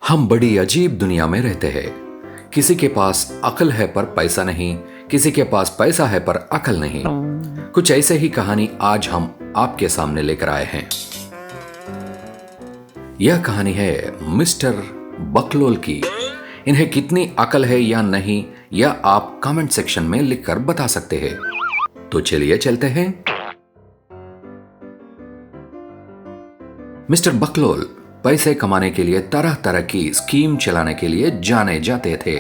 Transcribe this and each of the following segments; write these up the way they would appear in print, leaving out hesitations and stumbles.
हम बड़ी अजीब दुनिया में रहते हैं। किसी के पास अकल है पर पैसा नहीं, किसी के पास पैसा है पर अकल नहीं। कुछ ऐसे ही कहानी आज हम आपके सामने लेकर आए हैं। यह कहानी है मिस्टर बकलोल की। इन्हें कितनी अकल है या नहीं, यह आप कमेंट सेक्शन में लिखकर बता सकते हैं। तो चलिए चलते हैं। मिस्टर बकलोल पैसे कमाने के लिए तरह तरह की स्कीम चलाने के लिए जाने जाते थे,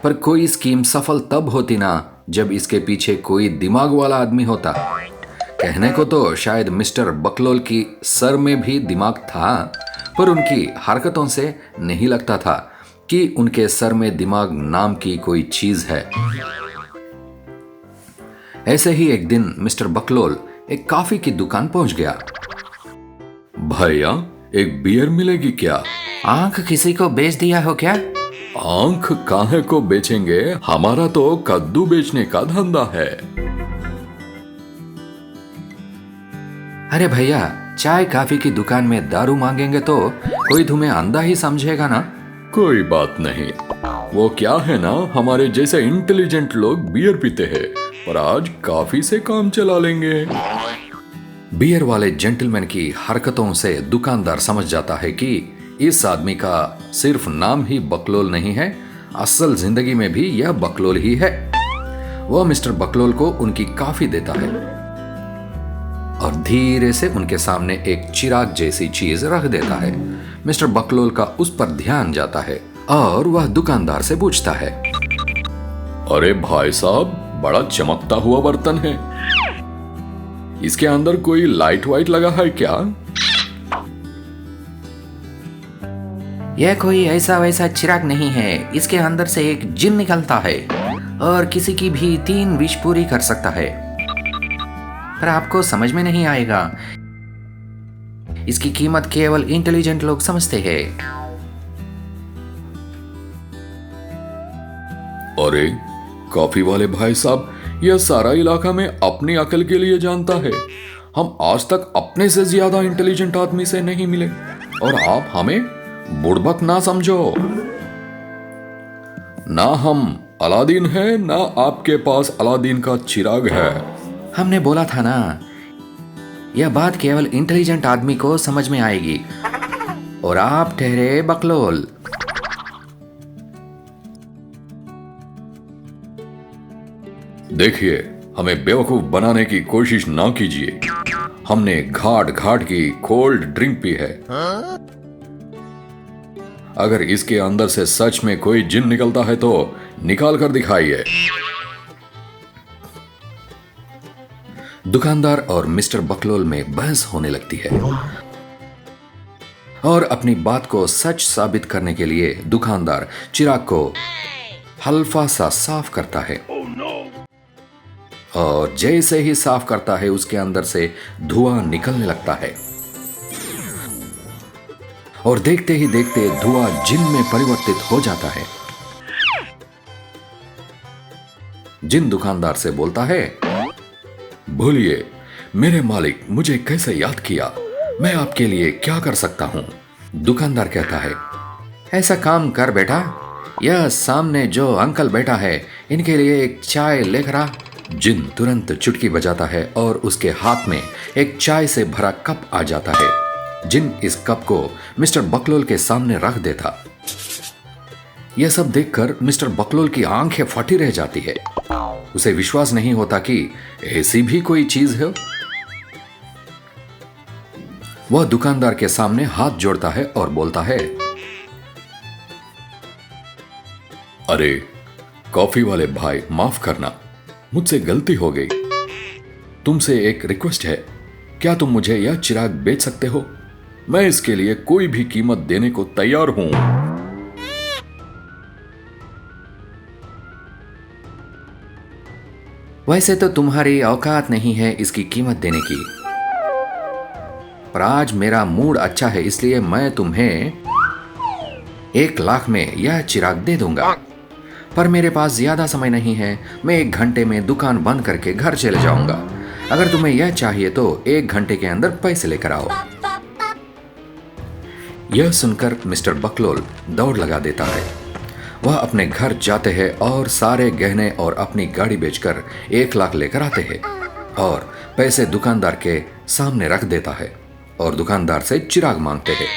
पर कोई स्कीम सफल तब होती ना जब इसके पीछे कोई दिमाग वाला आदमी होता। कहने को तो शायद मिस्टर बकलोल की सर में भी दिमाग था, पर उनकी हरकतों से नहीं लगता था कि उनके सर में दिमाग नाम की कोई चीज है। ऐसे ही एक दिन मिस्टर बकलोल एक कॉफी की दुकान पहुंच गया। भैया, एक बियर मिलेगी क्या? आंख किसी को बेच दिया हो क्या? आंख काहे को बेचेंगे, हमारा तो कद्दू बेचने का धंधा है। अरे भैया, चाय कॉफी की दुकान में दारू मांगेंगे तो कोई तुम्हें अंधा ही समझेगा ना। कोई बात नहीं, वो क्या है ना, हमारे जैसे इंटेलिजेंट लोग बियर पीते हैं, पर आज काफी से काम चला लेंगे। बियर वाले जेंटलमैन की हरकतों से दुकानदार समझ जाता है कि इस आदमी का सिर्फ नाम ही बकलोल नहीं है, असल जिंदगी में भी यह बकलोल ही है। वह मिस्टर बकलोल को उनकी कॉफी देता है और धीरे से उनके सामने एक चिराग जैसी चीज रख देता है। मिस्टर बकलोल का उस पर ध्यान जाता है और वह दुकानदार से पूछता है, अरे भाई साहब, बड़ा चमकता हुआ बर्तन है, इसके अंदर कोई लाइट वाइट लगा है क्या? यह कोई ऐसा वैसा चिराग नहीं है, इसके अंदर से एक जिन निकलता है और किसी की भी 3 विश पूरी कर सकता है, पर आपको समझ में नहीं आएगा। इसकी कीमत केवल इंटेलिजेंट लोग समझते हैं। अरे कॉफी वाले भाई साहब, यह सारा इलाका में अपनी अकल के लिए जानता है। हम आज तक अपने से ज्यादा इंटेलिजेंट आदमी से नहीं मिले और आप हमें बुड़बक ना समझो। ना हम अलादीन है, ना आपके पास अलादीन का चिराग है। हमने बोला था ना, यह बात केवल इंटेलिजेंट आदमी को समझ में आएगी, और आप ठहरे बकलोल। देखिए, हमें बेवकूफ बनाने की कोशिश ना कीजिए। हमने घाट घाट की कोल्ड ड्रिंक पी है। अगर इसके अंदर से सच में कोई जिन निकलता है तो निकाल कर दिखाइए। दुकानदार और मिस्टर बकलोल में बहस होने लगती है और अपनी बात को सच साबित करने के लिए दुकानदार चिराग को हल्का सा साफ करता है और जैसे ही साफ करता है उसके अंदर से धुआं निकलने लगता है और देखते ही देखते धुआं जिन में परिवर्तित हो जाता है। जिन दुकानदार से बोलता है, बोलिए मेरे मालिक, मुझे कैसे याद किया, मैं आपके लिए क्या कर सकता हूं? दुकानदार कहता है, ऐसा काम कर बेटा, यह सामने जो अंकल बैठा है इनके लिए एक चाय लेकर आ। जिन तुरंत चुटकी बजाता है और उसके हाथ में एक चाय से भरा कप आ जाता है। जिन इस कप को मिस्टर बकलोल के सामने रख देता। यह सब देखकर मिस्टर बकलोल की आंखें फटी रह जाती है। उसे विश्वास नहीं होता कि ऐसी भी कोई चीज है। वह दुकानदार के सामने हाथ जोड़ता है और बोलता है, अरे कॉफी वाले भाई, माफ करना, मुझसे गलती हो गई। तुमसे एक रिक्वेस्ट है, क्या तुम मुझे यह चिराग बेच सकते हो? मैं इसके लिए कोई भी कीमत देने को तैयार हूं। वैसे तो तुम्हारी औकात नहीं है इसकी कीमत देने की, पर आज मेरा मूड अच्छा है, इसलिए मैं तुम्हें 1 लाख में यह चिराग दे दूंगा। पर मेरे पास ज्यादा समय नहीं है, मैं 1 घंटे में दुकान बंद करके घर चले जाऊंगा। अगर तुम्हें यह चाहिए तो 1 घंटे के अंदर पैसे लेकर आओ। यह सुनकर मिस्टर बकलोल दौड़ लगा देता है। वह अपने घर जाते हैं और सारे गहने और अपनी गाड़ी बेचकर 1 लाख लेकर आते हैं और पैसे दुकानदार के सामने रख देता है और दुकानदार से चिराग मांगते हैं।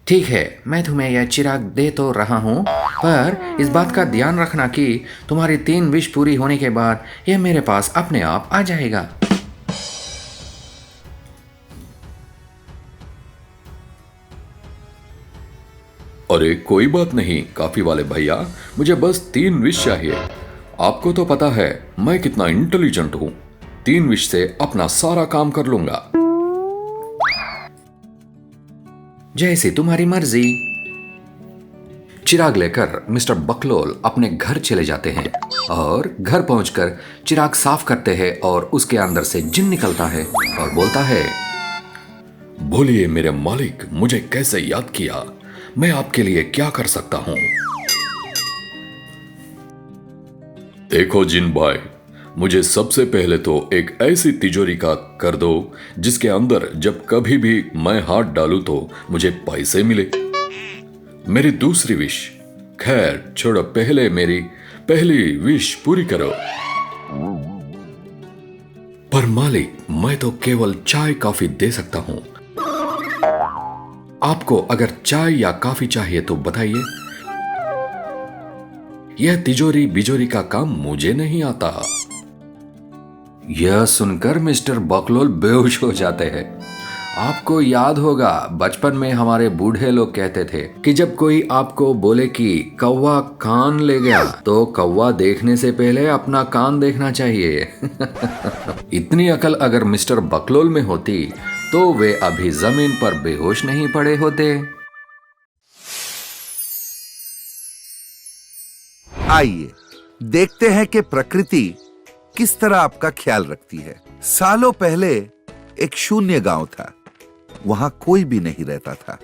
ठीक है, मैं तुम्हें यह चिराग दे तो रहा हूँ, पर इस बात का ध्यान रखना कि तुम्हारी 3 विश पूरी होने के बाद यह मेरे पास अपने आप आ जाएगा। अरे कोई बात नहीं काफी वाले भैया, मुझे बस 3 विश चाहिए। आपको तो पता है मैं कितना इंटेलिजेंट हूँ। 3 विश से अपना सारा काम कर लूंगा। जैसी तुम्हारी मर्जी। चिराग लेकर मिस्टर बकलोल अपने घर चले जाते हैं और घर पहुंचकर चिराग साफ करते हैं और उसके अंदर से जिन निकलता है और बोलता है, बोलिए मेरे मालिक, मुझे कैसे याद किया? मैं आपके लिए क्या कर सकता हूं? देखो जिन भाई, मुझे सबसे पहले तो एक ऐसी तिजोरी का कर दो जिसके अंदर जब कभी भी मैं हाथ डालूं तो मुझे पैसे मिले। मेरी दूसरी विश, खैर छोड़ो, पहले मेरी पहली विश पूरी करो। पर मालिक, मैं तो केवल चाय कॉफी दे सकता हूं। आपको अगर चाय या कॉफी चाहिए तो बताइए। यह तिजोरी बिजोरी का काम मुझे नहीं आता। यह सुनकर मिस्टर बकलोल बेहोश हो जाते हैं। आपको याद होगा, बचपन में हमारे बूढ़े लोग कहते थे कि जब कोई आपको बोले कि कौवा कान ले गया तो कौवा देखने से पहले अपना कान देखना चाहिए। इतनी अकल अगर मिस्टर बकलोल में होती तो वे अभी जमीन पर बेहोश नहीं पड़े होते। आइए देखते हैं कि प्रकृति किस तरह आपका ख्याल रखती है। सालों पहले एक शून्य गांव था। वहां कोई भी नहीं रहता था।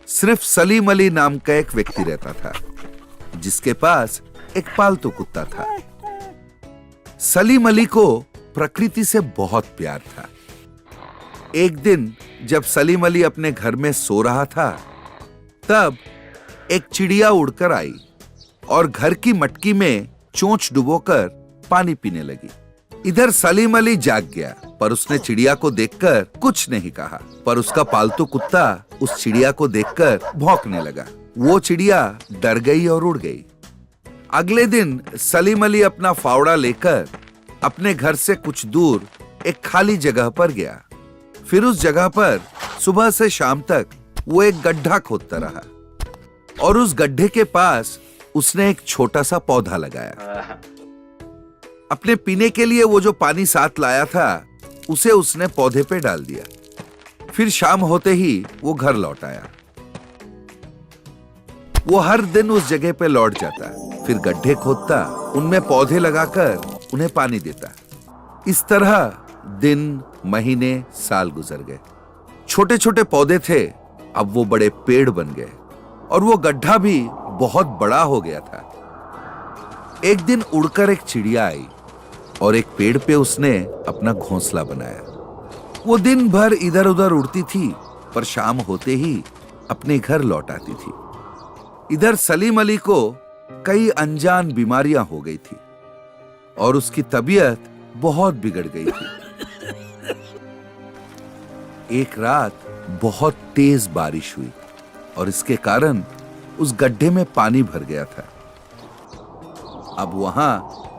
सिर्फ सलीम अली नाम का एक व्यक्ति रहता था जिसके पास एक पालतू कुत्ता था। सलीम अली को प्रकृति से बहुत प्यार था। एक दिन जब सलीम अली अपने घर में सो रहा था, तब एक चिड़िया उड़कर आई और घर की मटकी में चोंच डुबोकर पानी पीने लगी। इधर सलीम अली जाग गया, पर उसने चिड़िया को देखकर कुछ नहीं कहा। पर उसका पालतू कुत्ता उस चिड़िया को देखकर भौंकने लगा। वो चिड़िया डर गई और उड़ गई। अगले दिन सलीम अली अपना फावड़ा लेकर अपने घर से कुछ दूर एक खाली जगह पर गया। फिर उस जगह पर सुबह से शाम तक वो एक गड्ढा खोदता रहा और उस गड्ढे के पास उसने एक छोटा सा पौधा लगाया। अपने पीने के लिए वो जो पानी साथ लाया था उसे उसने पौधे पे डाल दिया। फिर शाम होते ही वो घर लौट आया। वो हर दिन उस जगह पे लौट जाता, फिर गड्ढे खोदता, उनमें पौधे लगाकर उन्हें पानी देता। इस तरह दिन, महीने, साल गुजर गए। छोटे छोटे पौधे थे, अब वो बड़े पेड़ बन गए और वो गड्ढा भी बहुत बड़ा हो गया था। एक दिन उड़कर एक चिड़िया आई और एक पेड़ पे उसने अपना घोंसला बनाया। वो दिन भर इधर उधर उड़ती थी, पर शाम होते ही अपने घर लौट आती थी। इधर सलीम अली को कई अनजान बीमारियां हो गई थी और उसकी तबीयत बहुत बिगड़ गई थी। एक रात बहुत तेज बारिश हुई और इसके कारण उस गड्ढे में पानी भर गया था। अब वहां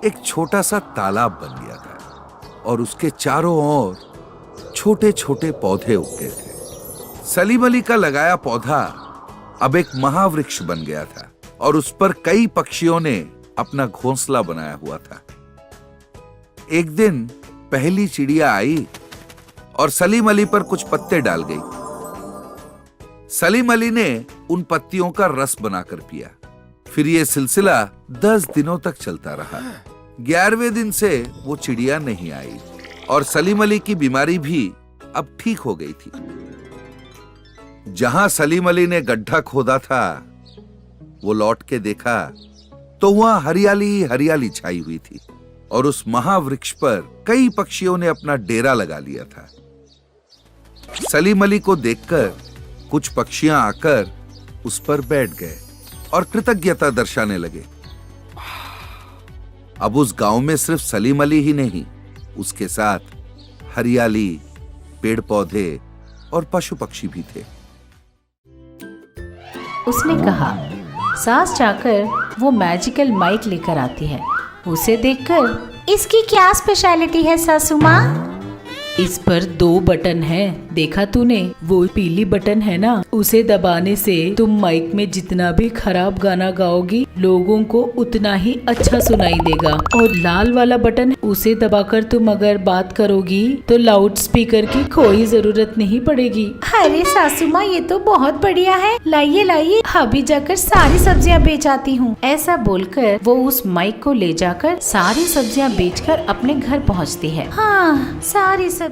एक छोटा सा तालाब बन गया था और उसके चारों ओर छोटे छोटे पौधे उग गए थे। सलीम अली का लगाया पौधा अब एक महावृक्ष बन गया था और उस पर कई पक्षियों ने अपना घोंसला बनाया हुआ था। एक दिन पहली चिड़िया आई और सलीम अली पर कुछ पत्ते डाल गई। सलीम अली ने उन पत्तियों का रस बनाकर पिया। फिर यह सिलसिला 10 दिनों तक चलता रहा। 11वें दिन से वो चिड़िया नहीं आई और सलीम अली की बीमारी भी अब ठीक हो गई थी। जहां सलीम अली ने गड्ढा खोदा था, वो लौट के देखा तो वहां हरियाली हरियाली छाई हुई थी और उस महावृक्ष पर कई पक्षियों ने अपना डेरा लगा लिया था। सलीम अली को देखकर कुछ पक्षियां आकर उस पर बैठ गए और कृतज्ञता दर्शाने लगे। अब उस गांव में सिर्फ सलीम अली ही नहीं, उसके साथ हरियाली, पेड़ पौधे और पशु पक्षी भी थे। उसने कहा, सास जाकर वो मैजिकल माइक लेकर आती है। उसे देखकर, इसकी क्या स्पेशलिटी है सासू माँ? इस पर 2 बटन हैं, देखा तूने? वो पीली बटन है ना, उसे दबाने से तुम माइक में जितना भी खराब गाना गाओगी लोगों को उतना ही अच्छा सुनाई देगा। और लाल वाला बटन, उसे दबाकर तुम अगर बात करोगी तो लाउड स्पीकर की कोई जरूरत नहीं पड़ेगी। अरे सासू माँ, ये तो बहुत बढ़िया है, लाइए लाइए, अभी जाकर सारी सब्जियाँ बेच आती हूँ। ऐसा बोलकर वो उस माइक को ले जाकर सारी सब्जियाँ बेचकर अपने घर पहुँचती है। हाँ, सारी सब्जियाँ